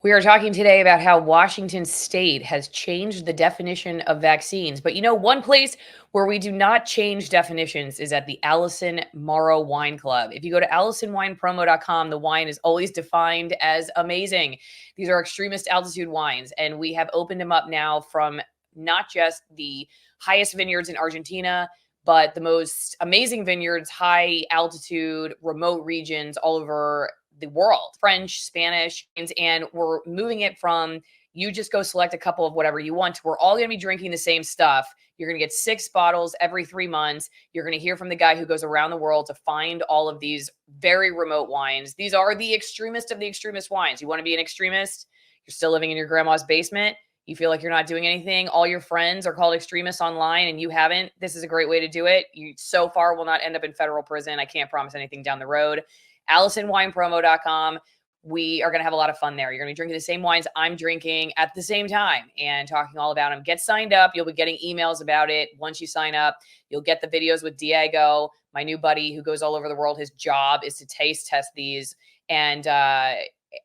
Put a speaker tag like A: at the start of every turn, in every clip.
A: We are talking today about how Washington State has changed the definition of vaccines. But one place where we do not change definitions is at the Allison Morrow Wine Club. If you go to AllisonWinePromo.com, the wine is always defined as amazing. These are extremist altitude wines, and we have opened them up now from not just the highest vineyards in Argentina, but the most amazing vineyards, high altitude, remote regions all over the world, French, Spanish, and we're moving it from you just go select a couple of whatever you want to we're all going to be drinking the same stuff. You're going to get 6 bottles every 3 months. You're going to hear from the guy who goes around the world to find all of these very remote wines. These are the extremist of the extremist wines. You want to be an extremist? You're still living in your grandma's basement. You feel like you're not doing anything. All your friends are called extremists online and you haven't. This is a great way to do it. You so far will not end up in federal prison. I can't promise anything down the road. AllisonWinePromo.com. We are going to have a lot of fun there. You're going to be drinking the same wines I'm drinking at the same time and talking all about them. Get signed up. You'll be getting emails about it. Once you sign up, you'll get the videos with Diego, my new buddy who goes all over the world. His job is to taste test these. And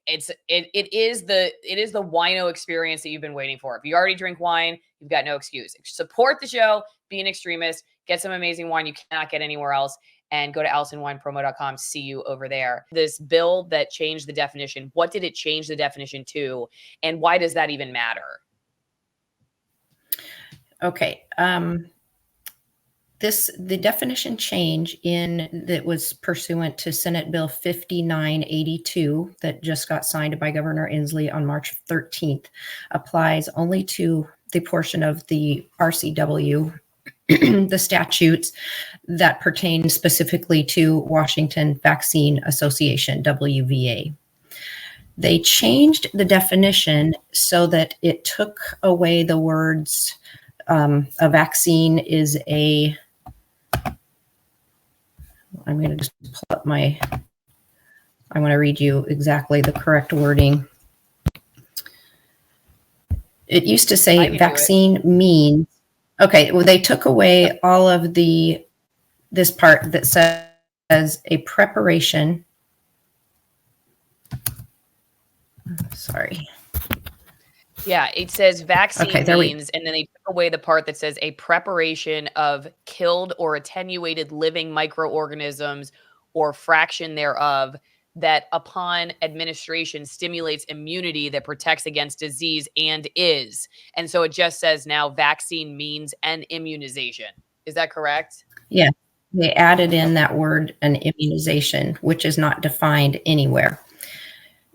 A: it is the wino experience that you've been waiting for. If you already drink wine, you've got no excuse. Support the show, be an extremist, get some amazing wine you cannot get anywhere else. And go to AllisonWinePromo.com. See you over there. This bill that changed the definition, what did it change the definition to? And why does that even matter?
B: Okay. The definition change that was pursuant to Senate Bill 5982 that just got signed by Governor Inslee on March 13th applies only to the portion of the RCW, the statutes that pertain specifically to Washington Vaccine Association, WVA. They changed the definition so that it took away the words, a vaccine is a, I'm going to just pull up I want to read you exactly the correct wording. It used to say vaccine means, okay, well, they took away all of this part that says a preparation. Sorry.
A: Yeah, it says vaccine means, and then they took away the part that says a preparation of killed or attenuated living microorganisms or fraction thereof that upon administration stimulates immunity that protects against disease and is. And so it just says now vaccine means an immunization. Is that correct?
B: Yeah, they added in that word, an immunization, which is not defined anywhere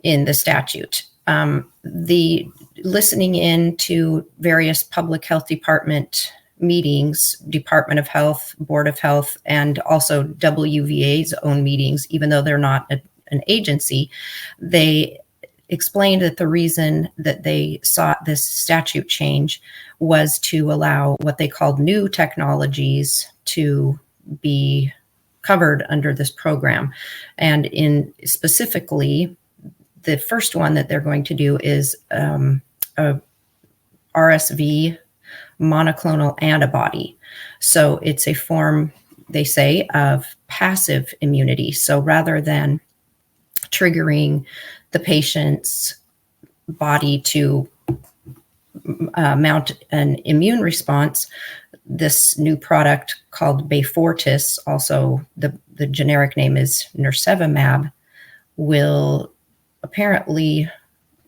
B: in the statute. The listening in to various public health department meetings, Department of Health, Board of Health, and also WVA's own meetings, even though they're not an agency, they explained that the reason that they sought this statute change was to allow what they called new technologies to be covered under this program. And in specifically, the first one that they're going to do is a RSV monoclonal antibody. So it's a form, they say, of passive immunity. So rather than triggering the patient's body to mount an immune response, this new product called Beyfortus, also the generic name is nirsevimab, will apparently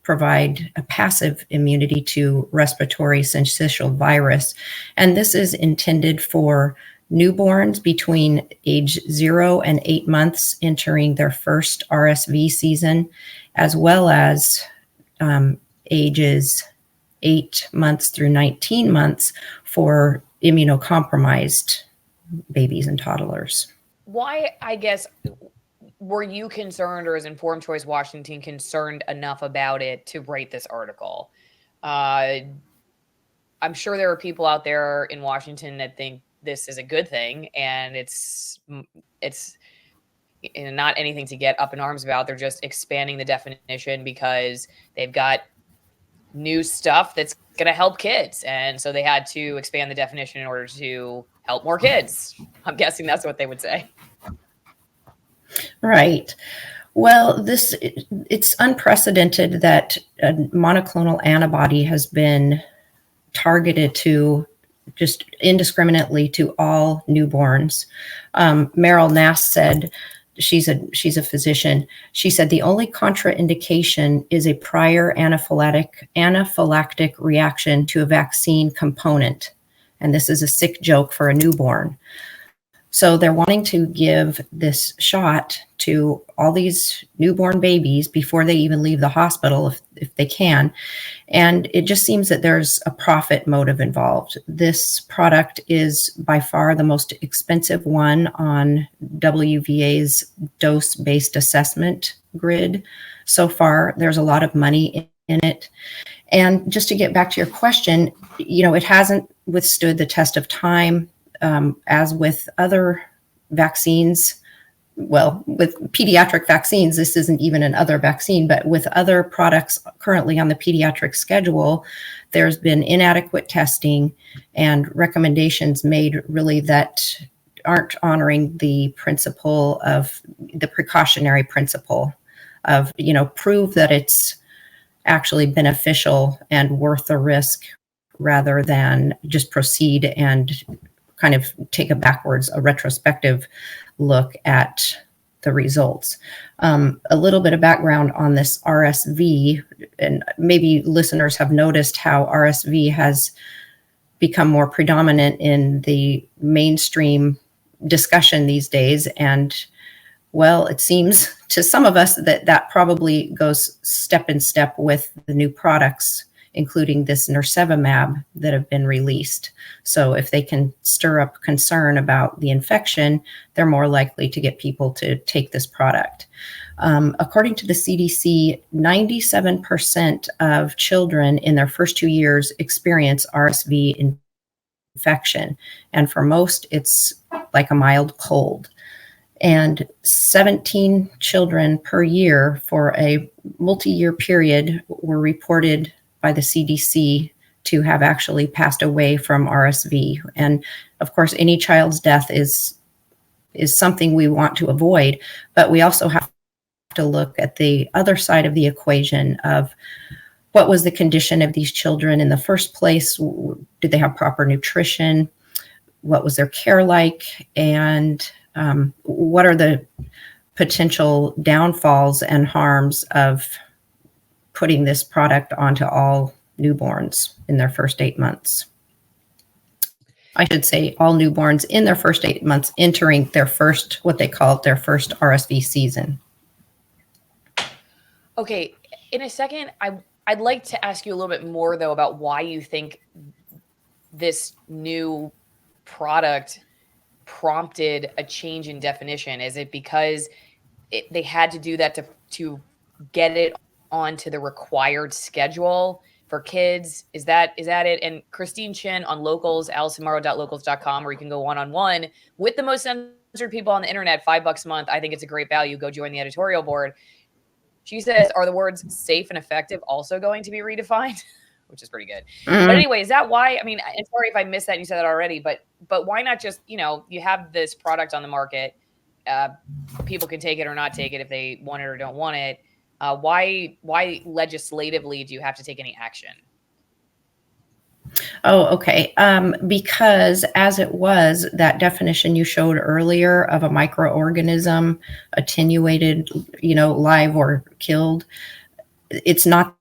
B: provide a passive immunity to respiratory syncytial virus. And this is intended for newborns between age 0 and 8 months entering their first RSV season, as well as ages 8 months through 19 months for immunocompromised babies and toddlers.
A: Why, I guess, were you concerned, or is Informed Choice Washington concerned enough about it to write this article? I'm sure there are people out there in Washington that think this is a good thing, and it's not anything to get up in arms about. They're just expanding the definition because they've got new stuff that's going to help kids. And so they had to expand the definition in order to help more kids. I'm guessing that's what they would say.
B: Right. Well, it's unprecedented that a monoclonal antibody has been targeted to just indiscriminately to all newborns. Meryl Nass said, she's a physician. She said the only contraindication is a prior anaphylactic reaction to a vaccine component. And this is a sick joke for a newborn. So they're wanting to give this shot to all these newborn babies before they even leave the hospital, if they can. And it just seems that there's a profit motive involved. This product is by far the most expensive one on WVA's dose-based assessment grid. So far, there's a lot of money in it. And just to get back to your question, it hasn't withstood the test of time. As with other vaccines, well, with pediatric vaccines, this isn't even an other vaccine, but with other products currently on the pediatric schedule, there's been inadequate testing and recommendations made really that aren't honoring the principle of the precautionary principle of, prove that it's actually beneficial and worth the risk rather than just proceed and kind of take a retrospective look at the results. A little bit of background on this RSV, and maybe listeners have noticed how RSV has become more predominant in the mainstream discussion these days. And well, it seems to some of us that probably goes step in step with the new products, including this nirsevimab that have been released. So if they can stir up concern about the infection, they're more likely to get people to take this product. According to the CDC, 97% of children in their first 2 years experience RSV infection. And for most, it's like a mild cold. And 17 children per year for a multi-year period were reported by the CDC to have actually passed away from RSV. And of course, any child's death is something we want to avoid, but we also have to look at the other side of the equation of what was the condition of these children in the first place? Did they have proper nutrition? What was their care like? And what are the potential downfalls and harms of putting this product onto all newborns in their first 8 months? I should say all newborns in their first 8 months entering their first, what they call it, their first RSV season.
A: Okay, in a second, I'd like to ask you a little bit more, though, about why you think this new product prompted a change in definition. Is it because they had to do that to get it onto the required schedule for kids? Is that it? And Christine Chin on Locals, AllisonMorrow.locals.com, where you can go one-on-one with the most censored people on the internet, $5 a month. I think it's a great value. Go join the editorial board. She says, are the words safe and effective also going to be redefined? Which is pretty good. Mm-hmm. But anyway, is that why? I mean, I'm sorry if I missed that and you said that already, but why not just, you have this product on the market. People can take it or not take it if they want it or don't want it. Why legislatively do you have to take any action?
B: Oh, okay. Because as it was, that definition you showed earlier of a microorganism attenuated, live or killed, it's not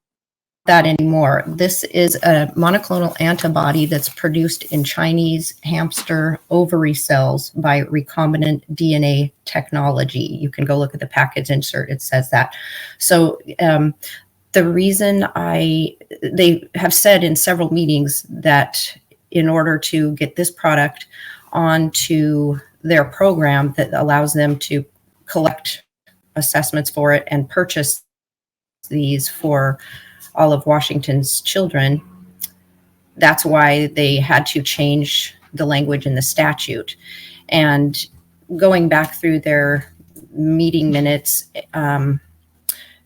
B: that anymore. This is a monoclonal antibody that's produced in Chinese hamster ovary cells by recombinant DNA technology. You can go look at the package insert. It says that. So the reason they have said in several meetings that in order to get this product onto their program that allows them to collect assessments for it and purchase these for all of Washington's children, that's why they had to change the language in the statute. And going back through their meeting minutes,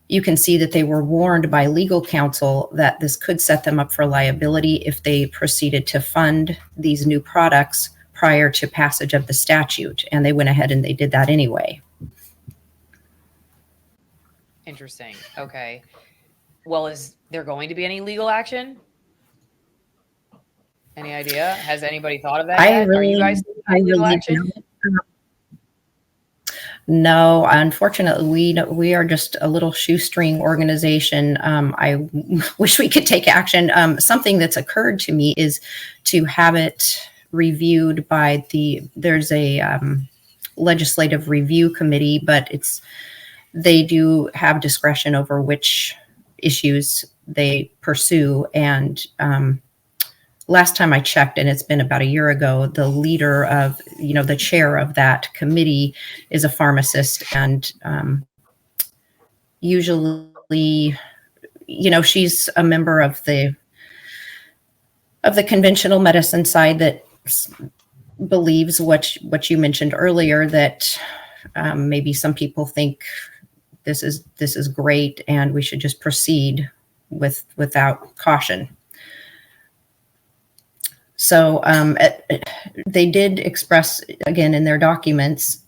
B: you can see that they were warned by legal counsel that this could set them up for liability if they proceeded to fund these new products prior to passage of the statute. And they went ahead and they did that anyway.
A: Interesting. Okay. Well, is there going to be any legal action? Any idea? Has anybody thought of that
B: I
A: yet? Are you
B: really,
A: guys thinking
B: I
A: about legal
B: really
A: action?
B: don't. No, unfortunately, we are just a little shoestring organization. I wish we could take action. Something that's occurred to me is to have it reviewed by there's a legislative review committee, but they do have discretion over which issues they pursue. And last time I checked, and it's been about a year ago, the leader of, the chair of that committee is a pharmacist. And usually, she's a member of the conventional medicine side that believes what you mentioned earlier, that maybe some people think this is great and we should just proceed without caution. So they did express, again, in their documents,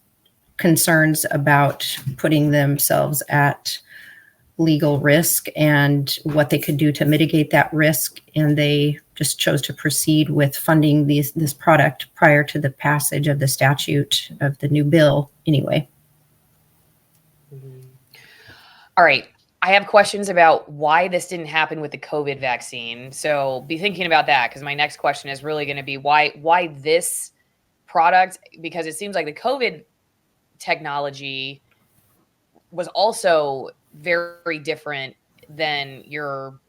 B: concerns about putting themselves at legal risk and what they could do to mitigate that risk. And they just chose to proceed with funding this product prior to the passage of the statute of the new bill anyway.
A: Mm-hmm. All right. I have questions about why this didn't happen with the COVID vaccine. So be thinking about that, because my next question is really going to be why this product, because it seems like the COVID technology was also very different than your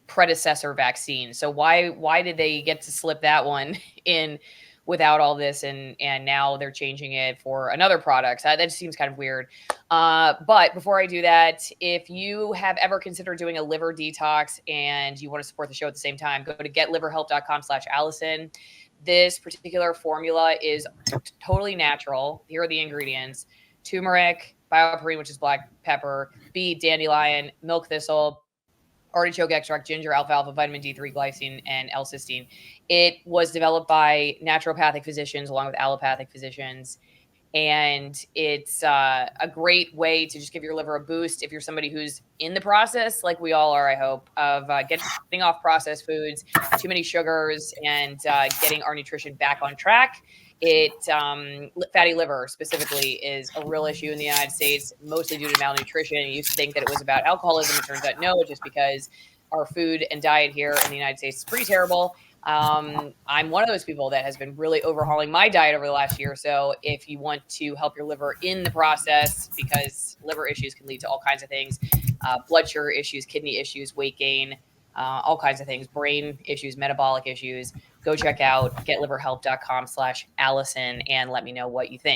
A: predecessor vaccine. So why did they get to slip that one in without all this, and now they're changing it for another product? That just seems kind of weird. But before I do that, if you have ever considered doing a liver detox and you want to support the show at the same time, go to getliverhelp.com/Allison. This particular formula is totally natural. Here are the ingredients: turmeric, bioperine, which is black pepper, beet, dandelion, milk thistle, artichoke extract, ginger, alfalfa, vitamin D3, glycine, and L-cysteine. It was developed by naturopathic physicians along with allopathic physicians. And it's a great way to just give your liver a boost if you're somebody who's in the process, like we all are, I hope, of getting off processed foods, too many sugars, and getting our nutrition back on track. Fatty liver specifically is a real issue in the United States, mostly due to malnutrition. You used to think that it was about alcoholism. It turns out no, just because our food and diet here in the United States is pretty terrible. I'm one of those people that has been really overhauling my diet over the last year or so. If you want to help your liver in the process, because liver issues can lead to all kinds of things, blood sugar issues, kidney issues, weight gain, all kinds of things, brain issues, metabolic issues, go check out getliverhelp.com/Allison and let me know what you think.